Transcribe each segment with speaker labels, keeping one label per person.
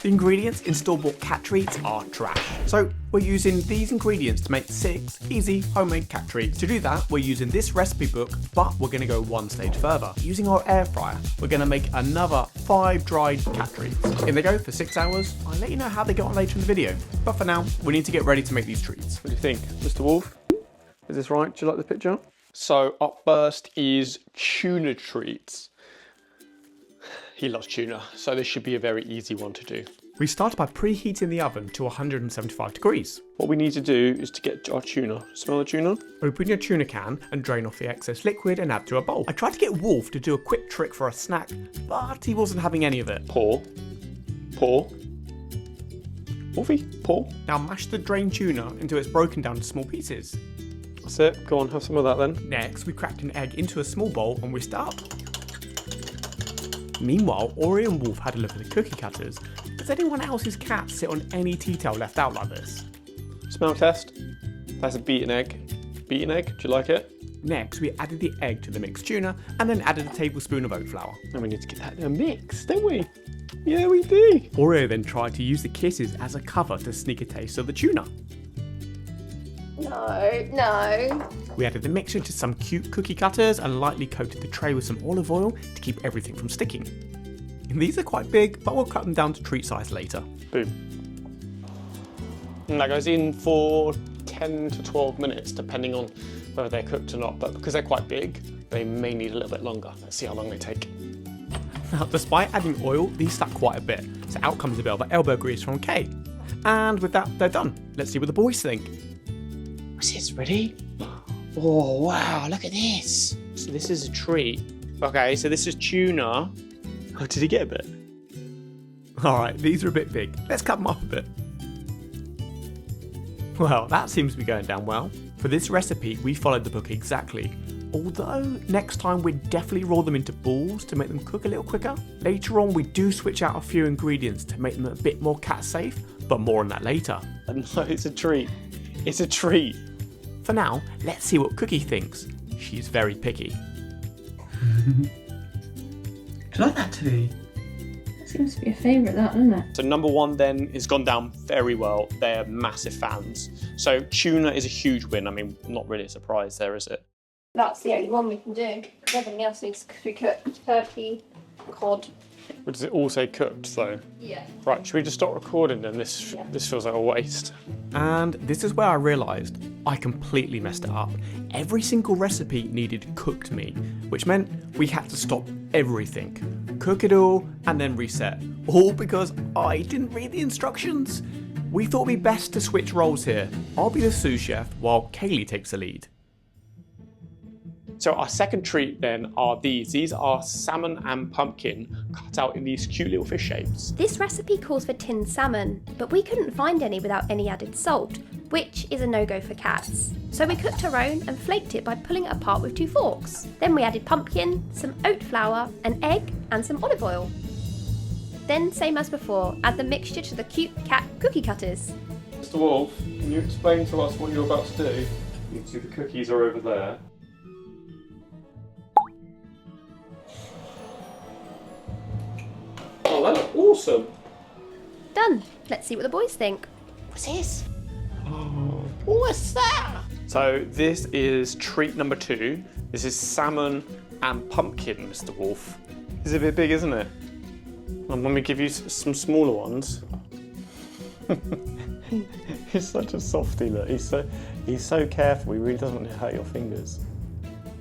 Speaker 1: The ingredients in store-bought cat treats are trash. So we're using these ingredients to make 6 easy homemade cat treats. To do that, we're using this recipe book, but we're going to go one stage further. Using our air fryer, we're going to make another 5 dried cat treats. In they go for 6 hours. I'll let you know how they get on later in the video. But for now, we need to get ready to make these treats.
Speaker 2: What do you think, Mr. Wolf? Is this right? Do you like the picture? So up first is tuna treats. He loves tuna, so this should be a very easy one to do.
Speaker 1: We start by preheating the oven to 175 degrees.
Speaker 2: What we need to do is to get our tuna. Smell the tuna?
Speaker 1: Open your tuna can and drain off the excess liquid and add to a bowl. I tried to get Wolf to do a quick trick for a snack, but he wasn't having any of it.
Speaker 2: Pour. Pour. Wolfie, pour.
Speaker 1: Now mash the drained tuna until it's broken down to small pieces.
Speaker 2: That's it. Go on, have some of that then.
Speaker 1: Next, we cracked an egg into a small bowl and whisked it up. Meanwhile, Oreo and Wolf had a look at the cookie cutters. Does anyone else's cat sit on any tea towel left out like this?
Speaker 2: Smell test. That's a beaten egg. Beaten egg, do you like it?
Speaker 1: Next, we added the egg to the mixed tuna and then added a tablespoon of oat flour.
Speaker 2: And we need to get that in a mix, don't we? Yeah, we do.
Speaker 1: Oreo then tried to use the kisses as a cover to sneak a taste of the tuna.
Speaker 3: No.
Speaker 1: We added the mixture to some cute cookie cutters and lightly coated the tray with some olive oil to keep everything from sticking. And these are quite big, but we'll cut them down to treat size later.
Speaker 2: Boom. And that goes in for 10 to 12 minutes, depending on whether they're cooked or not. But because they're quite big, they may need a little bit longer. Let's see how long they take.
Speaker 1: Now, despite adding oil, these stuck quite a bit. So out comes a bit of elbow grease from Kate. And with that, they're done. Let's see what the boys think.
Speaker 2: What's this, ready? Oh, wow, look at this. So this is a treat. Okay, so this is tuna. Oh, did he get a bit?
Speaker 1: Alright, these are a bit big. Let's cut them up a bit. Well, that seems to be going down well. For this recipe, we followed the book exactly. Although, next time we'd definitely roll them into balls to make them cook a little quicker. Later on, we do switch out a few ingredients to make them a bit more cat safe, but more on that later.
Speaker 2: No, it's a treat. It's a treat.
Speaker 1: For now, let's see what Cookie thinks. She's very picky.
Speaker 4: Do you like that tea?
Speaker 3: Seems to be a favourite, that, doesn't it?
Speaker 2: So number 1 then has gone down very well. They're massive fans. So tuna is a huge win. I mean, not really a surprise there, is it?
Speaker 3: That's the only one we can do. Everything else needs to be cooked. Turkey, cod.
Speaker 2: But does it all say cooked though?
Speaker 3: Yeah.
Speaker 2: Right, should we just stop recording then? This feels like a waste.
Speaker 1: And this is where I realised I completely messed it up. Every single recipe needed cooked meat, which meant we had to stop everything, cook it all, and then reset. All because I didn't read the instructions. We thought it'd be best to switch roles here. I'll be the sous chef while Kaylee takes the lead.
Speaker 2: So our second treat then are these. These are salmon and pumpkin cut out in these cute little fish shapes.
Speaker 5: This recipe calls for tinned salmon, but we couldn't find any without any added salt, which is a no-go for cats. So we cooked our own and flaked it by pulling it apart with 2 forks. Then we added pumpkin, some oat flour, an egg, and some olive oil. Then, same as before, add the mixture to the cute cat cookie cutters.
Speaker 2: Mr. Wolf, can you explain to us what you're about to do? You can see the cookies are over there. Oh, that looks awesome.
Speaker 5: Done. Let's see what the boys think.
Speaker 2: What's this? Oh, what's that? So this is treat number 2. This is salmon and pumpkin, Mr. Wolf. It's a bit big, isn't it? And let me give you some smaller ones. He's such a softie, look. He's so careful. He really doesn't want to hurt your fingers.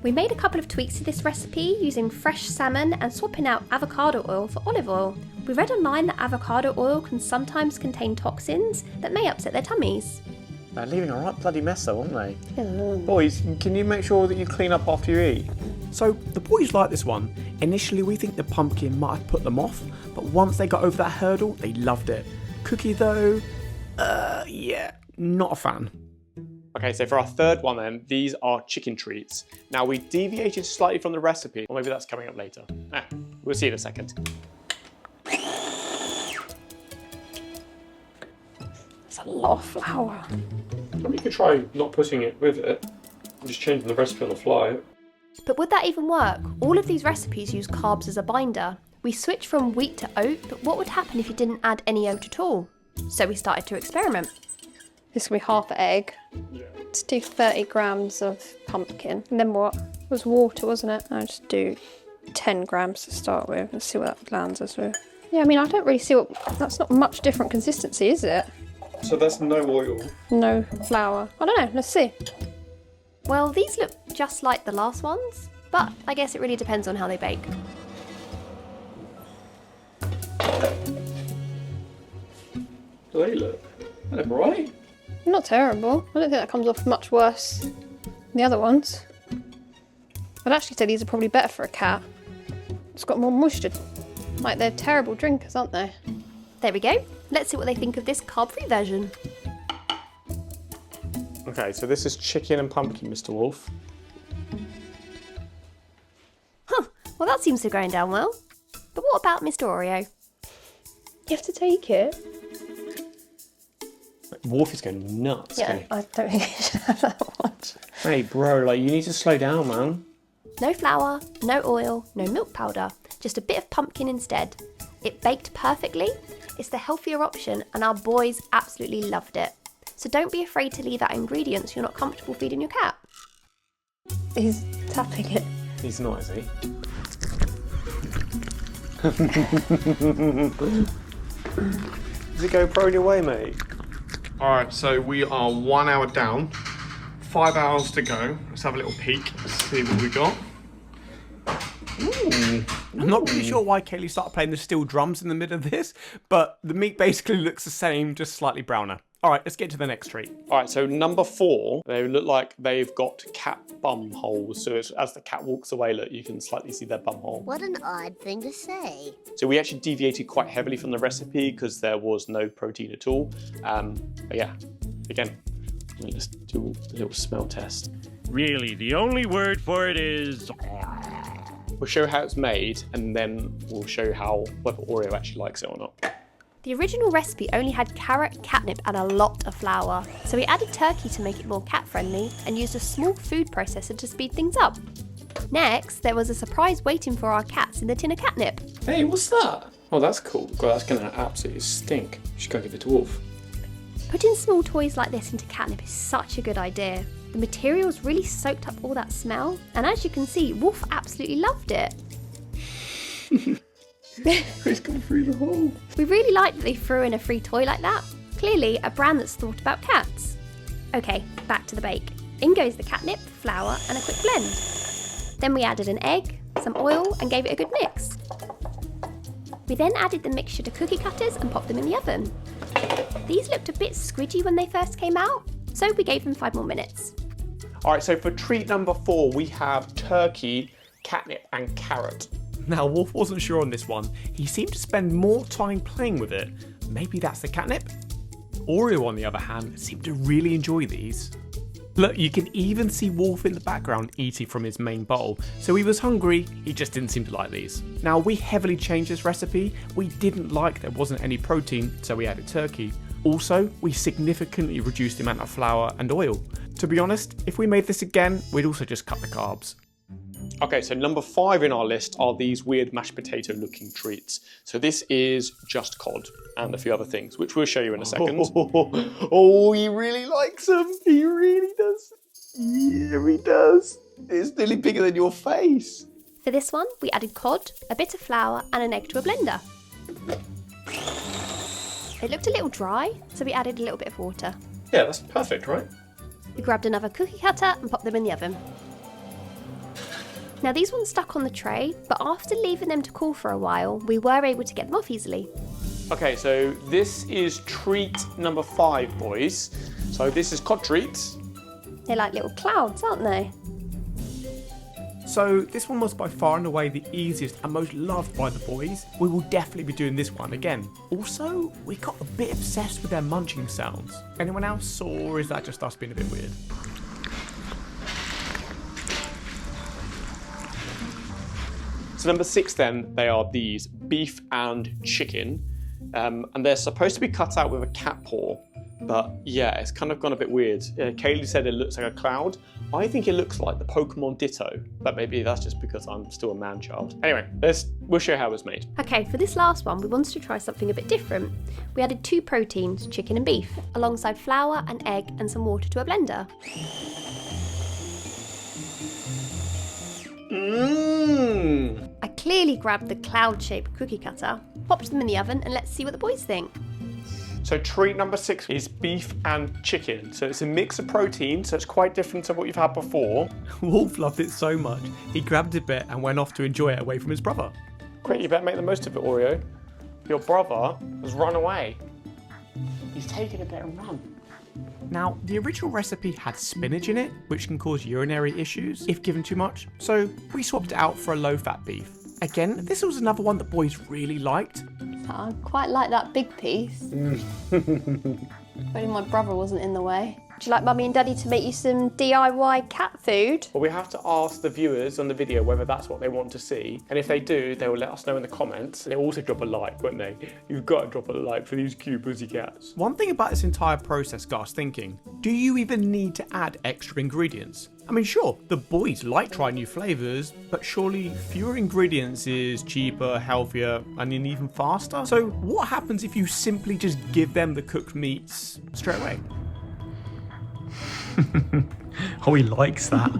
Speaker 5: We made a couple of tweaks to this recipe using fresh salmon and swapping out avocado oil for olive oil. We read online that avocado oil can sometimes contain toxins that may upset their tummies.
Speaker 2: They're leaving a right bloody mess though, aren't they? Boys, can you make sure that you clean up after you eat?
Speaker 1: So the boys like this one. Initially we think the pumpkin might have put them off, but once they got over that hurdle, they loved it. Cookie though, yeah, not a fan.
Speaker 2: Okay, so for our third one then, these are chicken treats. Now we deviated slightly from the recipe, or maybe that's coming up later. We'll see in a second.
Speaker 3: It's a lot of flour.
Speaker 2: Maybe you could try not putting it with it. I'm just changing the recipe on the fly.
Speaker 5: But would that even work? All of these recipes use carbs as a binder. We switched from wheat to oat, but what would happen if you didn't add any oat at all? So we started to experiment.
Speaker 3: This will be half an egg. Let's do 30 grams of pumpkin. And then what? It was water, wasn't it? I'll just do 10 grams to start with. Let's see what that lands us with. Yeah, I mean, I don't really see what... That's not much different consistency, is it?
Speaker 2: So that's no oil.
Speaker 3: No flour. I don't know, let's see.
Speaker 5: Well, these look just like the last ones, but I guess it really depends on how they bake.
Speaker 2: Do they look? They look right.
Speaker 3: Not terrible. I don't think that comes off much worse than the other ones. I'd actually say these are probably better for a cat. It's got more moisture. Like, they're terrible drinkers, aren't they?
Speaker 5: There we go. Let's see what they think of this carb-free version.
Speaker 2: Okay, so this is chicken and pumpkin, Mr. Wolf.
Speaker 5: Huh, well that seems to be going down well. But what about Mr. Oreo?
Speaker 3: You have to take it.
Speaker 2: Wolf is going nuts.
Speaker 3: Yeah, I don't think you should have that much.
Speaker 2: Hey, bro, like, you need to slow down, man.
Speaker 5: No flour, no oil, no milk powder, just a bit of pumpkin instead. It baked perfectly, it's the healthier option, and our boys absolutely loved it. So don't be afraid to leave out ingredients you're not comfortable feeding your cat.
Speaker 3: He's tapping it.
Speaker 2: He's not, is he? Does it go prone your way, mate? Alright, so we are 1 hour down, 5 hours to go. Let's have a little peek, see what we got. Ooh.
Speaker 1: I'm not really sure why Kaylee started playing the steel drums in the middle of this, but the meat basically looks the same, just slightly browner. All right, let's get to the next treat.
Speaker 2: All right, so number 4, they look like they've got cat bum holes. So as the cat walks away, look, you can slightly see their bum hole.
Speaker 6: What an odd thing to say.
Speaker 2: So we actually deviated quite heavily from the recipe because there was no protein at all. But yeah, again, let's do a little smell test.
Speaker 7: Really, the only word for it is...
Speaker 2: We'll show how it's made, and then we'll show how whether Oreo actually likes it or not.
Speaker 5: The original recipe only had carrot, catnip and a lot of flour, so we added turkey to make it more cat friendly and used a small food processor to speed things up. Next, there was a surprise waiting for our cats in the tin of catnip.
Speaker 2: Hey, what's that? Oh, that's cool. God, that's gonna absolutely stink. You should go give it to Wolf.
Speaker 5: Putting small toys like this into catnip is such a good idea. The materials really soaked up all that smell, and as you can see, Wolf absolutely loved it.
Speaker 2: It's gone through the hole.
Speaker 5: We really liked that they threw in a free toy like that. Clearly, a brand that's thought about cats. Okay, back to the bake. In goes the catnip, flour, and a quick blend. Then we added an egg, some oil, and gave it a good mix. We then added the mixture to cookie cutters and popped them in the oven. These looked a bit squidgy when they first came out, so we gave them 5 more minutes.
Speaker 2: All right, so for treat number 4, we have turkey, catnip, and carrot.
Speaker 1: Now, Wolf wasn't sure on this one. He seemed to spend more time playing with it. Maybe that's the catnip? Oreo, on the other hand, seemed to really enjoy these. Look, you can even see Wolf in the background eating from his main bowl. So he was hungry, he just didn't seem to like these. Now, we heavily changed this recipe. We didn't like there wasn't any protein, so we added turkey. Also, we significantly reduced the amount of flour and oil. To be honest, if we made this again, we'd also just cut the carbs.
Speaker 2: Okay, so number 5 in our list are these weird mashed potato looking treats. So this is just cod and a few other things, which we'll show you in a second. Oh, he really likes them. He really does. Yeah, he does. It's nearly bigger than your face.
Speaker 5: For this one, we added cod, a bit of flour, and an egg to a blender. It looked a little dry, so we added a little bit of water.
Speaker 2: Yeah, that's perfect, right?
Speaker 5: We grabbed another cookie cutter and popped them in the oven. Now these ones stuck on the tray, but after leaving them to cool for a while, we were able to get them off easily.
Speaker 2: Okay, so this is treat number 5, boys. So this is cod treats.
Speaker 5: They're like little clouds, aren't they?
Speaker 1: So this one was by far and away the easiest and most loved by the boys. We will definitely be doing this one again. Also, we got a bit obsessed with their munching sounds. Anyone else, or is that just us being a bit weird?
Speaker 2: So number 6 then, they are these beef and chicken. And they're supposed to be cut out with a cat paw. But yeah, it's kind of gone a bit weird. Kaylee said it looks like a cloud. I think it looks like the Pokemon Ditto, but maybe that's just because I'm still a man-child. Anyway, we'll show you how it was made.
Speaker 5: Okay, for this last one, we wanted to try something a bit different. We added 2 proteins, chicken and beef, alongside flour, an egg and some water to a blender.
Speaker 2: Mmm!
Speaker 5: I clearly grabbed the cloud-shaped cookie cutter, popped them in the oven, and let's see what the boys think.
Speaker 2: So treat number 6 is beef and chicken. So it's a mix of protein, so it's quite different to what you've had before.
Speaker 1: Wolf loved it so much, he grabbed a bit and went off to enjoy it away from his brother.
Speaker 2: Quick, you better make the most of it, Oreo. Your brother has run away. He's taken a bit and run.
Speaker 1: Now, the original recipe had spinach in it, which can cause urinary issues if given too much, so we swapped it out for a low-fat beef. Again, this was another one that boys really liked.
Speaker 3: I quite like that big piece. If only my brother wasn't in the way. Would you like Mummy and Daddy to make you some DIY cat food?
Speaker 2: Well, we have to ask the viewers on the video whether that's what they want to see. And if they do, they will let us know in the comments. They'll also drop a like, won't they? You've got to drop a like for these cute pussy cats.
Speaker 1: One thing about this entire process got us thinking, do you even need to add extra ingredients? I mean, sure, the boys like trying new flavours, but surely fewer ingredients is cheaper, healthier, and even faster? So what happens if you simply just give them the cooked meats straight away?
Speaker 4: Oh, he likes that.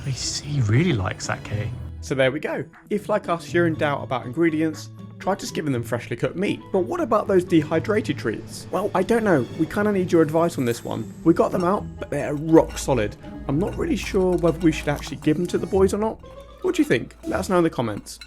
Speaker 4: He really likes that, Kay.
Speaker 1: So there we go. If, like us, you're in doubt about ingredients, try just giving them freshly cooked meat. But what about those dehydrated treats? Well, I don't know. We kind of need your advice on this one. We got them out, but they're rock solid. I'm not really sure whether we should actually give them to the boys or not. What do you think? Let us know in the comments.